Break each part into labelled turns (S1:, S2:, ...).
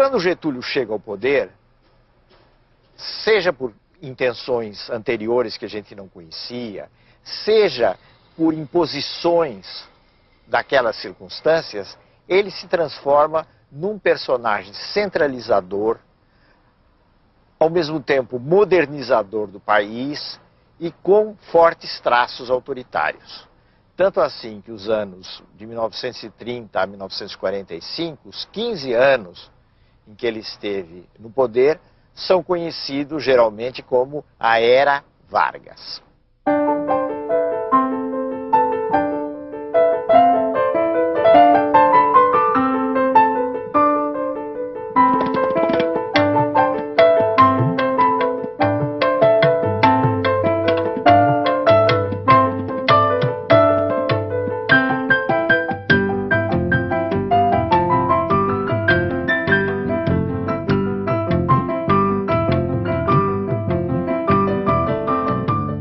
S1: quando Getúlio chega ao poder, seja por intenções anteriores que a gente não conhecia, seja por imposições daquelas circunstâncias, ele se transforma num personagem centralizador, ao mesmo tempo modernizador do país e com fortes traços autoritários. Tanto assim que os anos de 1930 a 1945, os 15 anos em que ele esteve no poder, são conhecidos geralmente como a Era Vargas.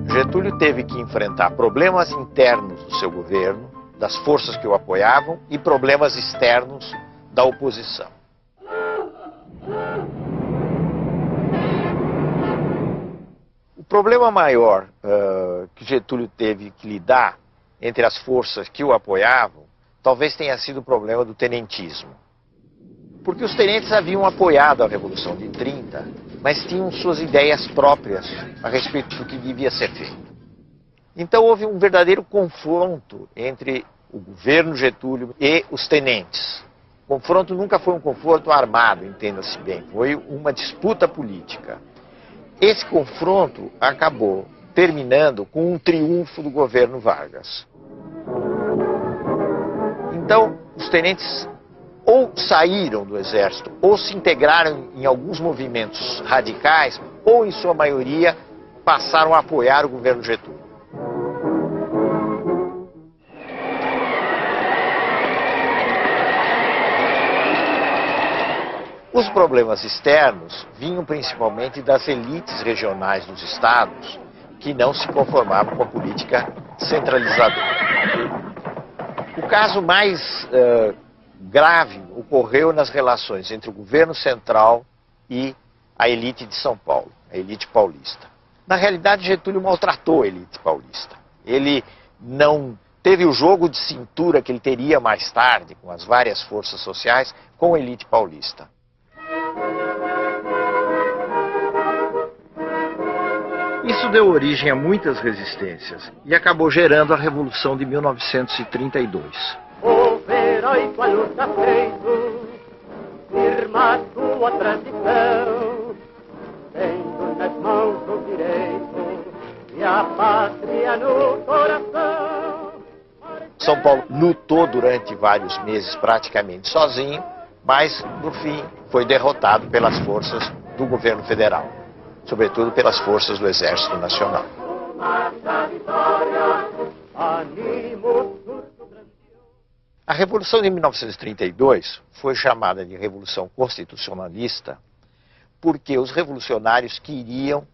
S1: Getúlio teve que enfrentar problemas internos do seu governo, das forças que o apoiavam, e problemas externos da oposição. O problema maior que Getúlio teve que lidar entre as forças que o apoiavam, talvez tenha sido o problema do tenentismo. Porque os tenentes haviam apoiado a Revolução de 30, mas tinham suas ideias próprias a respeito do que devia ser feito. Então houve um verdadeiro confronto entre o governo Getúlio e os tenentes. O confronto nunca foi um confronto armado, entenda-se bem, foi uma disputa política. Esse confronto acabou terminando com um triunfo do governo Vargas. Então, os tenentes ou saíram do exército, ou se integraram em alguns movimentos radicais, ou, em sua maioria, passaram a apoiar o governo Getúlio. Os problemas externos vinham principalmente das elites regionais dos estados, que não se conformavam com a política centralizadora. O caso mais grave ocorreu nas relações entre o governo central e a elite de São Paulo, a elite paulista. Na realidade, Getúlio maltratou a elite paulista. Ele não teve o jogo de cintura que ele teria mais tarde, com as várias forças sociais, com a elite paulista. Isso deu origem a muitas resistências e acabou gerando a Revolução de 1932.
S2: Heróico a luta feito, firma sua tradição, tendo nas mãos o direito e a pátria no coração.
S1: São Paulo lutou durante vários meses praticamente sozinho, mas, no fim, foi derrotado pelas forças do governo federal, sobretudo pelas forças do Exército Nacional. A Revolução de 1932 foi chamada de Revolução Constitucionalista porque os revolucionários queriam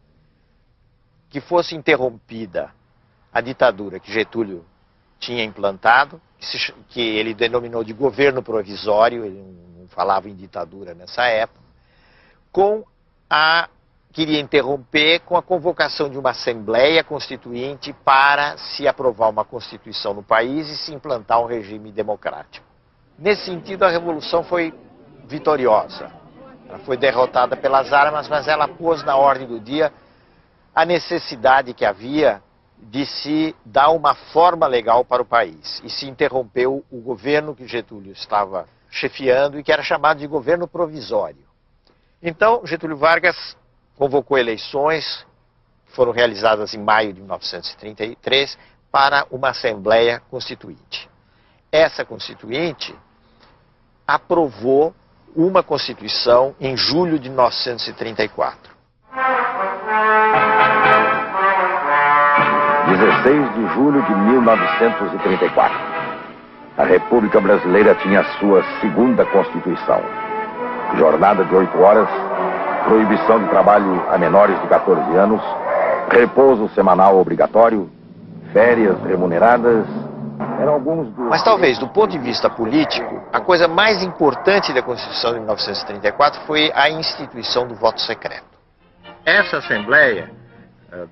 S1: que fosse interrompida a ditadura que Getúlio tinha implantado, que ele denominou de governo provisório, ele não falava em ditadura nessa época, queria interromper com a convocação de uma Assembleia Constituinte para se aprovar uma Constituição no país e se implantar um regime democrático. Nesse sentido, a Revolução foi vitoriosa. Ela foi derrotada pelas armas, mas ela pôs na ordem do dia a necessidade que havia de se dar uma forma legal para o país. E se interrompeu o governo que Getúlio estava chefiando e que era chamado de governo provisório. Então, Getúlio Vargas convocou eleições, que foram realizadas em maio de 1933, para uma Assembleia Constituinte. Essa Constituinte aprovou uma Constituição em julho de 1934.
S3: 16 de julho de 1934. A República Brasileira tinha a sua segunda Constituição. Jornada de 8 horas, proibição de trabalho a menores de 14 anos, repouso semanal obrigatório, férias remuneradas, Eram alguns dos...
S1: Mas talvez, do ponto de vista político, a coisa mais importante da Constituição de 1934 foi a instituição do voto secreto. Essa Assembleia,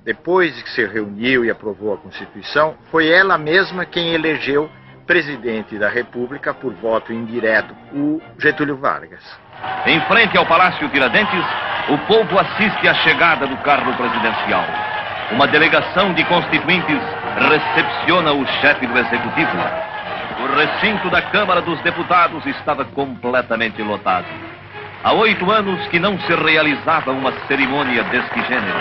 S1: depois que se reuniu e aprovou a Constituição, foi ela mesma quem elegeu presidente da República por voto indireto, o Getúlio Vargas.
S4: Em frente ao Palácio Tiradentes, o povo assiste à chegada do carro presidencial. Uma delegação de constituintes recepciona o chefe do Executivo. O recinto da Câmara dos Deputados estava completamente lotado. Há 8 anos que não se realizava uma cerimônia deste gênero.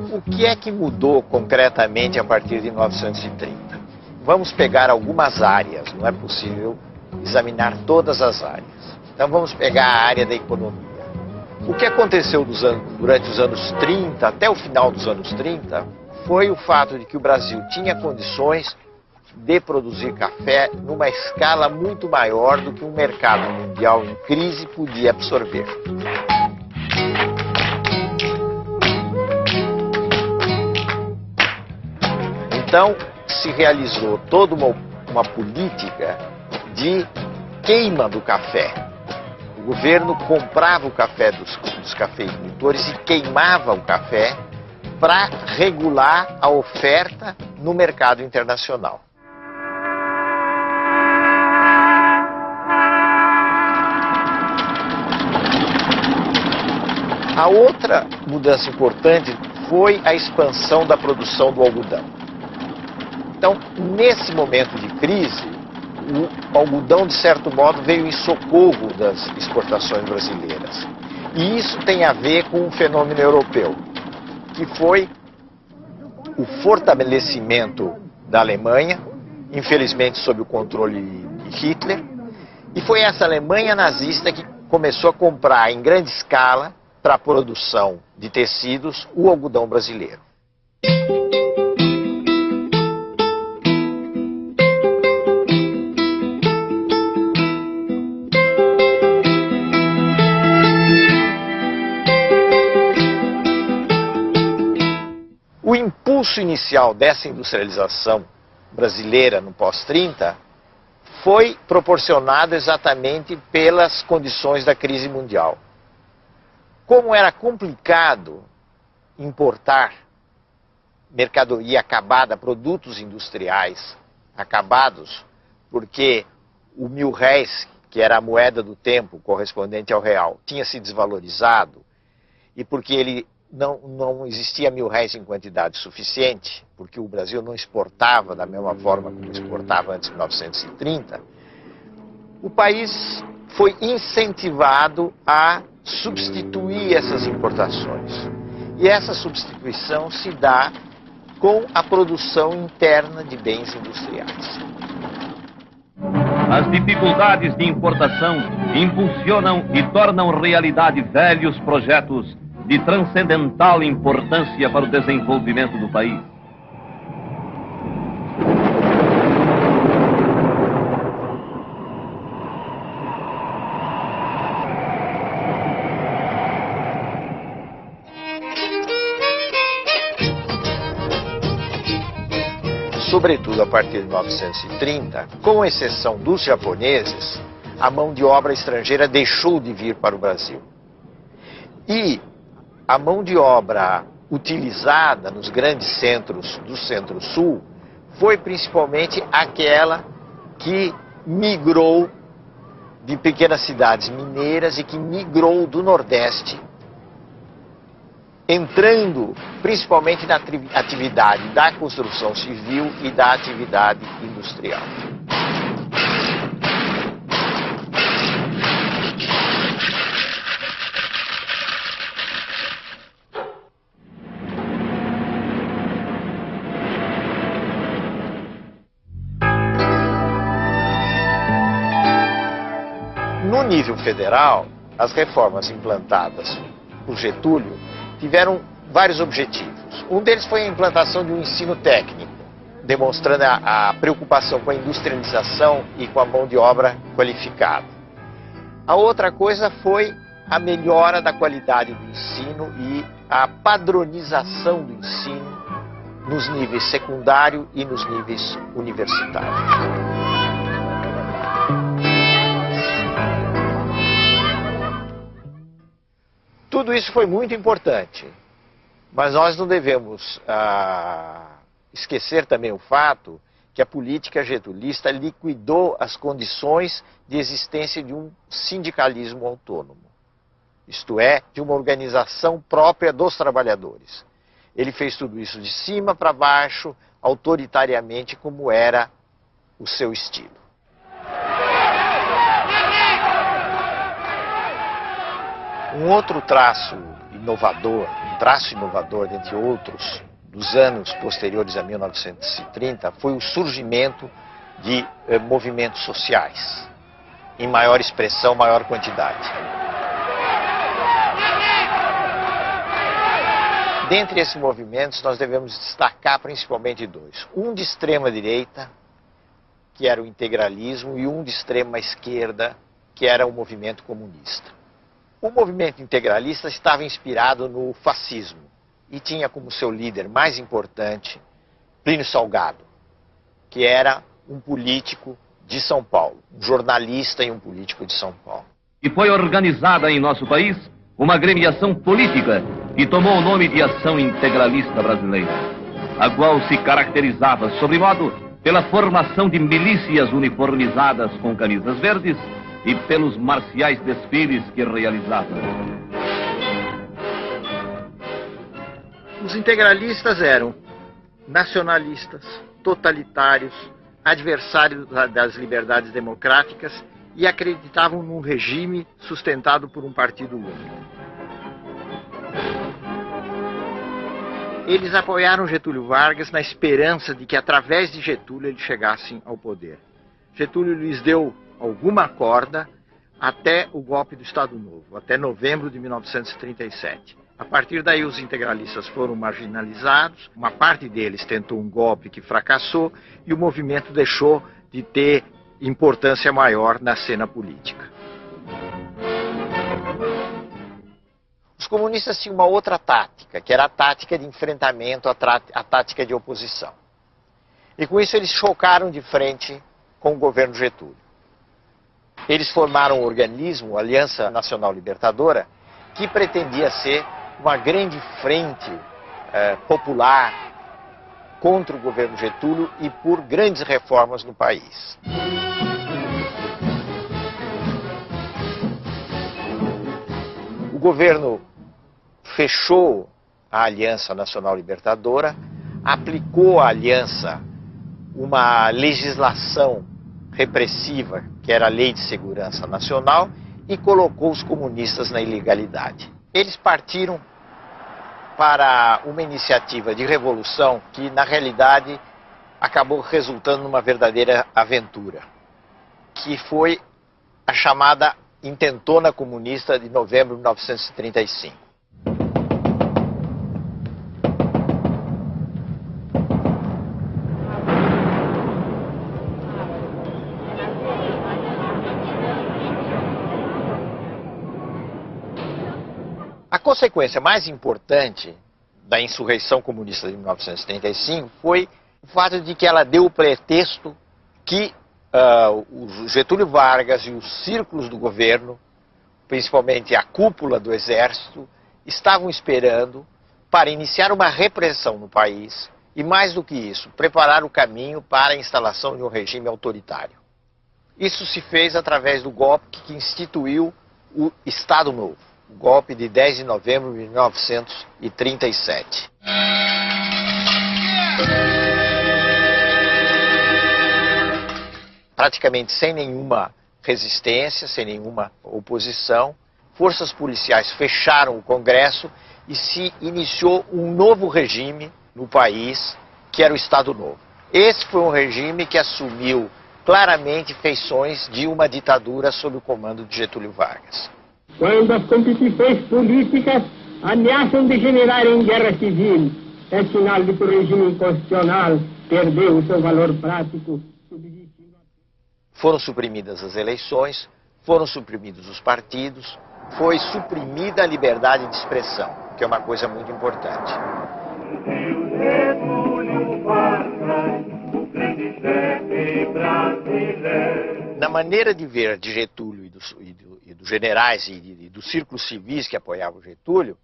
S1: O que é que mudou concretamente a partir de 1930? Vamos pegar algumas áreas, não é possível examinar todas as áreas. Então vamos pegar a área da economia. O que aconteceu durante os anos 30, até o final dos anos 30, foi o fato de que o Brasil tinha condições de produzir café numa escala muito maior do que um mercado mundial em crise podia absorver. Então, se realizou toda uma política de queima do café. O governo comprava o café dos cafeicultores e queimava o café para regular a oferta no mercado internacional. A outra mudança importante foi a expansão da produção do algodão. Então, nesse momento de crise, o algodão, de certo modo, veio em socorro das exportações brasileiras. E isso tem a ver com um fenômeno europeu, que foi o fortalecimento da Alemanha, infelizmente sob o controle de Hitler, e foi essa Alemanha nazista que começou a comprar em grande escala, para a produção de tecidos, o algodão brasileiro. O impulso inicial dessa industrialização brasileira no pós-30 foi proporcionado exatamente pelas condições da crise mundial. Como era complicado importar mercadoria acabada, produtos industriais acabados, porque o mil-réis, que era a moeda do tempo correspondente ao real, tinha se desvalorizado, e porque ele não existia mil-réis em quantidade suficiente, porque o Brasil não exportava da mesma forma como exportava antes de 1930, o país foi incentivado a substituir essas importações. E essa substituição se dá com a produção interna de bens industriais.
S4: As dificuldades de importação impulsionam e tornam realidade velhos projetos de transcendental importância para o desenvolvimento do país.
S1: Sobretudo a partir de 1930, com exceção dos japoneses, a mão de obra estrangeira deixou de vir para o Brasil. E a mão de obra utilizada nos grandes centros do Centro-Sul foi principalmente aquela que migrou de pequenas cidades mineiras e que migrou do Nordeste, entrando principalmente na atividade da construção civil e da atividade industrial. No nível federal, as reformas implantadas por Getúlio tiveram vários objetivos. Um deles foi a implantação de um ensino técnico demonstrando a preocupação com a industrialização e com a mão de obra qualificada. A outra coisa foi a melhora da qualidade do ensino e a padronização do ensino nos níveis secundário e nos níveis universitários. Tudo isso foi muito importante, mas nós não devemos esquecer também o fato que a política getulista liquidou as condições de existência de um sindicalismo autônomo, isto é, de uma organização própria dos trabalhadores. Ele fez tudo isso de cima para baixo, autoritariamente, como era o seu estilo. Um outro traço inovador, dentre outros, dos anos posteriores a 1930, foi o surgimento de movimentos sociais, em maior expressão, maior quantidade. Dentre esses movimentos, nós devemos destacar principalmente dois. Um de extrema direita, que era o integralismo, e um de extrema esquerda, que era o movimento comunista. O movimento integralista estava inspirado no fascismo e tinha como seu líder mais importante Plínio Salgado, que era um político de São Paulo, um jornalista e um político de São Paulo.
S4: E foi organizada em nosso país uma agremiação política que tomou o nome de Ação Integralista Brasileira, a qual se caracterizava, sobremodo, pela formação de milícias uniformizadas com camisas verdes e pelos marciais desfiles que realizava.
S1: Os integralistas eram nacionalistas, totalitários, adversários das liberdades democráticas e acreditavam num regime sustentado por um partido único. Eles apoiaram Getúlio Vargas na esperança de que, através de Getúlio, eles chegassem ao poder. Getúlio lhes deu alguma corda até o golpe do Estado Novo, até novembro de 1937. A partir daí, os integralistas foram marginalizados, uma parte deles tentou um golpe que fracassou e o movimento deixou de ter importância maior na cena política. Os comunistas tinham uma outra tática, que era a tática de enfrentamento, a tática de oposição. E com isso eles chocaram de frente com o governo Getúlio. Eles formaram um organismo, a Aliança Nacional Libertadora, que pretendia ser uma grande frente popular contra o governo Getúlio e por grandes reformas no país. O governo fechou a Aliança Nacional Libertadora, aplicou à aliança uma legislação repressiva, que era a Lei de Segurança Nacional, e colocou os comunistas na ilegalidade. Eles partiram para uma iniciativa de revolução que, na realidade, acabou resultando numa verdadeira aventura, que foi a chamada Intentona Comunista de novembro de 1935. A consequência mais importante da insurreição comunista de 1935 foi o fato de que ela deu o pretexto que o Getúlio Vargas e os círculos do governo, principalmente a cúpula do exército, estavam esperando para iniciar uma repressão no país e, mais do que isso, preparar o caminho para a instalação de um regime autoritário. Isso se fez através do golpe que instituiu o Estado Novo, o golpe de 10 de novembro de 1937. Praticamente sem nenhuma resistência, sem nenhuma oposição, forças policiais fecharam o Congresso e se iniciou um novo regime no país, que era o Estado Novo. Esse foi um regime que assumiu claramente feições de uma ditadura sob o comando de Getúlio Vargas.
S5: Quando as competições políticas ameaçam degenerar em guerra civil, é sinal de que o regime inconstitucional perdeu o seu valor prático.
S1: Foram suprimidas as eleições, foram suprimidos os partidos, foi suprimida a liberdade de expressão, que é uma coisa muito importante. Na maneira de ver de Getúlio e dos generais e dos círculos civis que apoiavam Getúlio,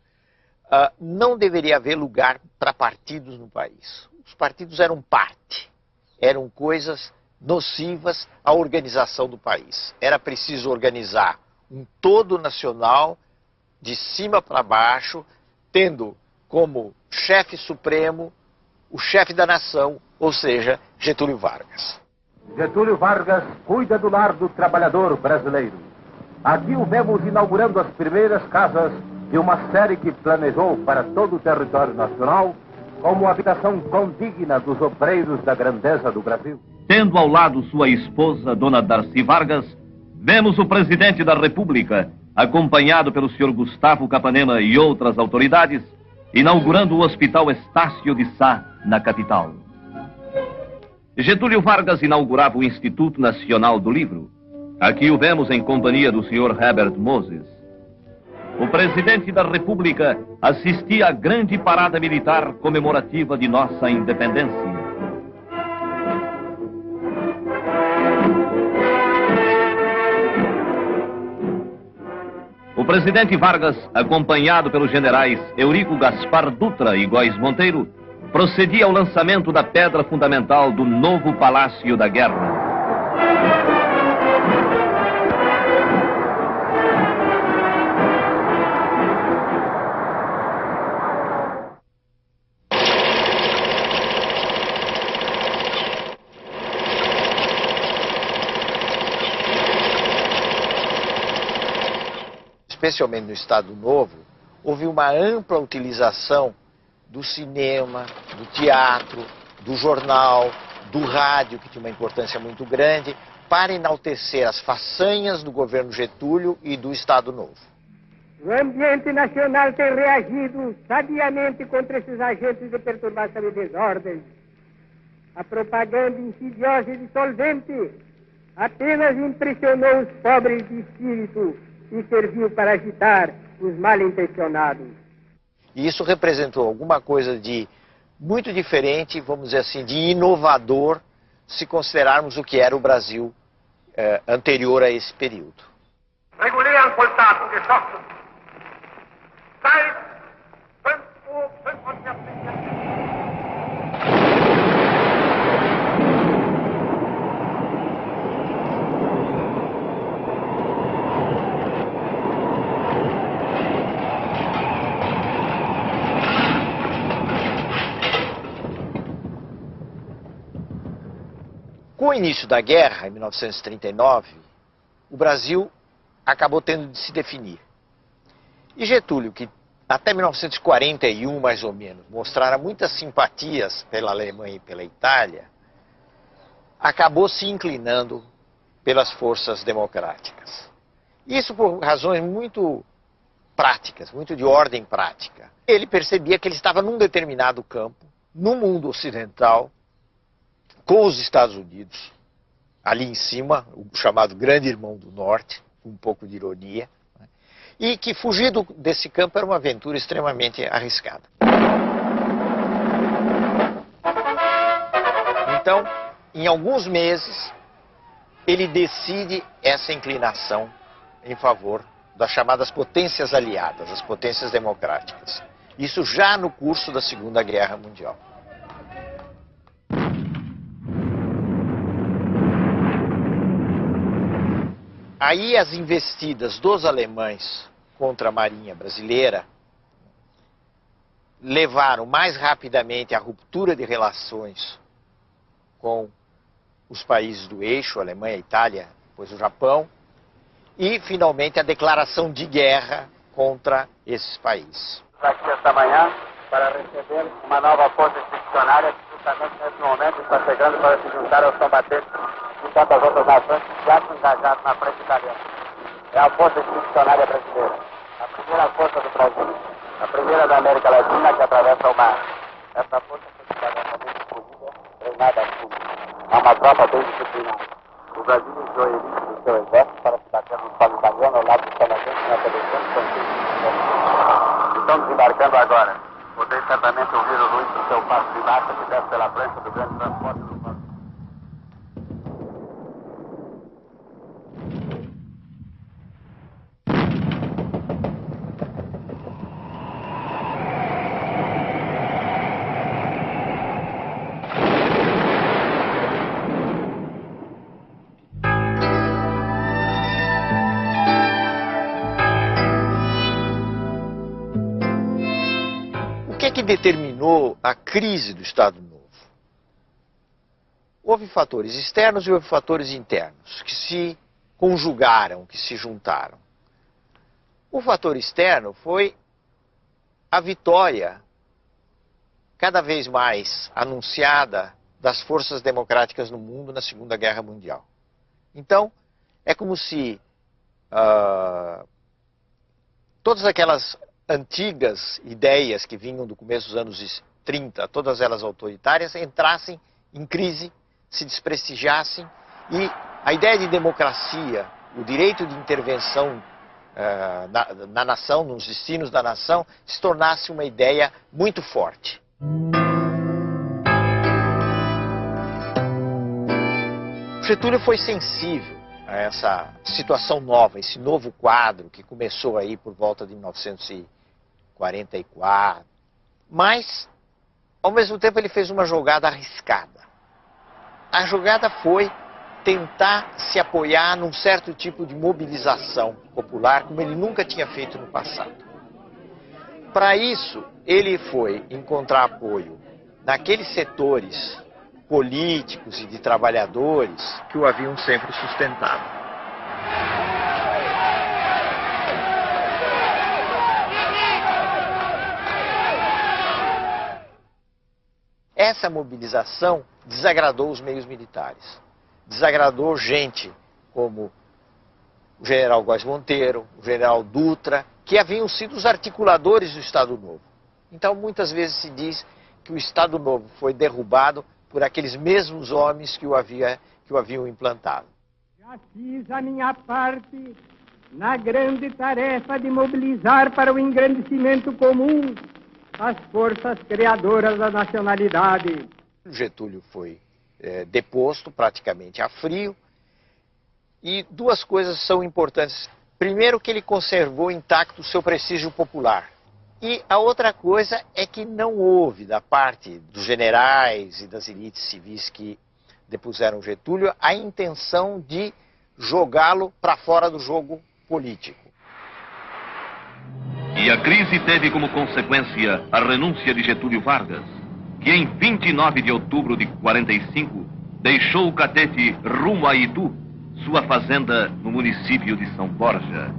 S1: não deveria haver lugar para partidos no país. Os partidos eram parte, eram coisas nocivas à organização do país. Era preciso organizar um todo nacional, de cima para baixo, tendo como chefe supremo o chefe da nação, ou seja, Getúlio Vargas.
S3: Getúlio Vargas cuida do lar do trabalhador brasileiro. Aqui o vemos inaugurando as primeiras casas de uma série que planejou para todo o território nacional como habitação condigna dos obreiros da grandeza do Brasil.
S4: Tendo ao lado sua esposa, Dona Darcy Vargas, vemos o presidente da República, acompanhado pelo senhor Gustavo Capanema e outras autoridades, inaugurando o Hospital Estácio de Sá, na capital. Getúlio Vargas inaugurava o Instituto Nacional do Livro. Aqui o vemos em companhia do senhor Herbert Moses. O presidente da República assistia à grande parada militar comemorativa de nossa independência. O presidente Vargas, acompanhado pelos generais Eurico Gaspar Dutra e Góes Monteiro, procedia ao lançamento da pedra fundamental do novo Palácio da Guerra.
S1: Especialmente no Estado Novo, houve uma ampla utilização do cinema, do teatro, do jornal, do rádio, que tinha uma importância muito grande, para enaltecer as façanhas do governo Getúlio e do Estado Novo.
S5: O ambiente nacional tem reagido sadiamente contra esses agentes de perturbação e desordem. A propaganda insidiosa e dissolvente apenas impressionou os pobres de espírito e serviu para agitar os mal-intencionados.
S1: E isso representou alguma coisa de muito diferente, vamos dizer assim, de inovador, se considerarmos o que era o Brasil anterior a esse período.
S2: Regulieren Soldaten geschossen. Zeit 5:45 Uhr.
S1: Com o início da guerra, em 1939, o Brasil acabou tendo de se definir. E Getúlio, que até 1941, mais ou menos, mostrara muitas simpatias pela Alemanha e pela Itália, acabou se inclinando pelas forças democráticas. Isso por razões muito práticas, muito de ordem prática. Ele percebia que ele estava num determinado campo, no mundo ocidental, com os Estados Unidos, ali em cima, o chamado Grande Irmão do Norte, com um pouco de ironia, né? E que fugir desse campo era uma aventura extremamente arriscada. Então, em alguns meses, ele decide essa inclinação em favor das chamadas potências aliadas, as potências democráticas. Isso já no curso da Segunda Guerra Mundial. Aí as investidas dos alemães contra a Marinha brasileira levaram mais rapidamente à ruptura de relações com os países do eixo, Alemanha, Itália, depois o Japão, e finalmente a declaração de guerra contra esses países.
S6: Aqui esta manhã para receber uma nova força expedicionária que justamente nesse momento está chegando para se juntar aos combatentes de tantas outras nações que já se engajaram na frente italiana. É a força expedicionária brasileira, a primeira força do Brasil, a primeira da América Latina que atravessa o mar. Essa força foi escolhida, treinada destinada a tudo. É uma tropa bem disciplinada. O Brasil enviou elite do seu exército para se bater no solo italiano ao lado dos canadenses na televisão francesa. Estão desembarcando agora. Vocês certamente ouviram o ruído do seu passo de marcha que desce pela prancha do grande transporte do Porto.
S1: O que é que determinou a crise do Estado Novo? Houve fatores externos e houve fatores internos que se conjugaram, que se juntaram. O fator externo foi a vitória cada vez mais anunciada das forças democráticas no mundo na Segunda Guerra Mundial. Então, é como se todas aquelas antigas ideias que vinham do começo dos anos 30, todas elas autoritárias, entrassem em crise, se desprestigiassem e a ideia de democracia, o direito de intervenção na nação, nos destinos da nação, se tornasse uma ideia muito forte. Getúlio foi sensível a essa situação nova, esse novo quadro que começou aí por volta de 1944, mas, ao mesmo tempo, ele fez uma jogada arriscada. A jogada foi tentar se apoiar num certo tipo de mobilização popular, como ele nunca tinha feito no passado. Para isso, ele foi encontrar apoio naqueles setores políticos e de trabalhadores que o haviam sempre sustentado. Essa mobilização desagradou os meios militares, desagradou gente como o general Góes Monteiro, o general Dutra, que haviam sido os articuladores do Estado Novo. Então, muitas vezes se diz que o Estado Novo foi derrubado por aqueles mesmos homens que o haviam implantado.
S5: Já fiz a minha parte na grande tarefa de mobilizar para o engrandecimento comum as forças criadoras da nacionalidade.
S1: Getúlio foi deposto praticamente a frio e duas coisas são importantes. Primeiro, que ele conservou intacto o seu prestígio popular. E a outra coisa é que não houve, da parte dos generais e das elites civis que depuseram Getúlio, a intenção de jogá-lo para fora do jogo político.
S4: E a crise teve como consequência a renúncia de Getúlio Vargas, que em 29 de outubro de 45 deixou o Catete rumo a Itu, sua fazenda no município de São Borja.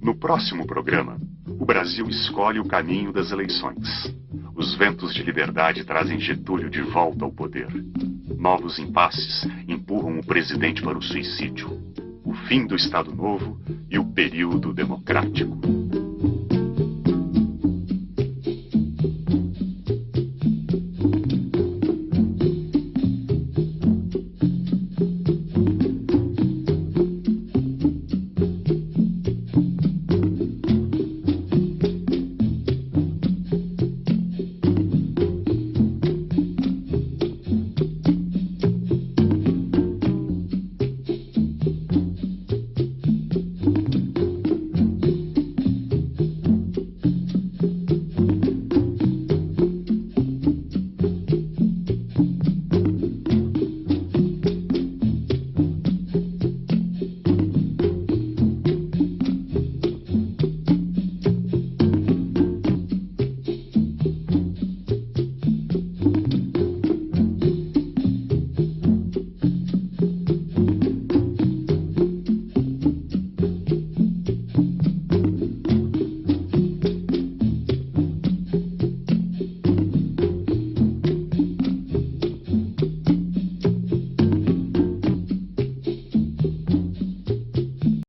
S7: No próximo programa, o Brasil escolhe o caminho das eleições. Os ventos de liberdade trazem Getúlio de volta ao poder. Novos impasses empurram o presidente para o suicídio. O fim do Estado Novo e o período democrático.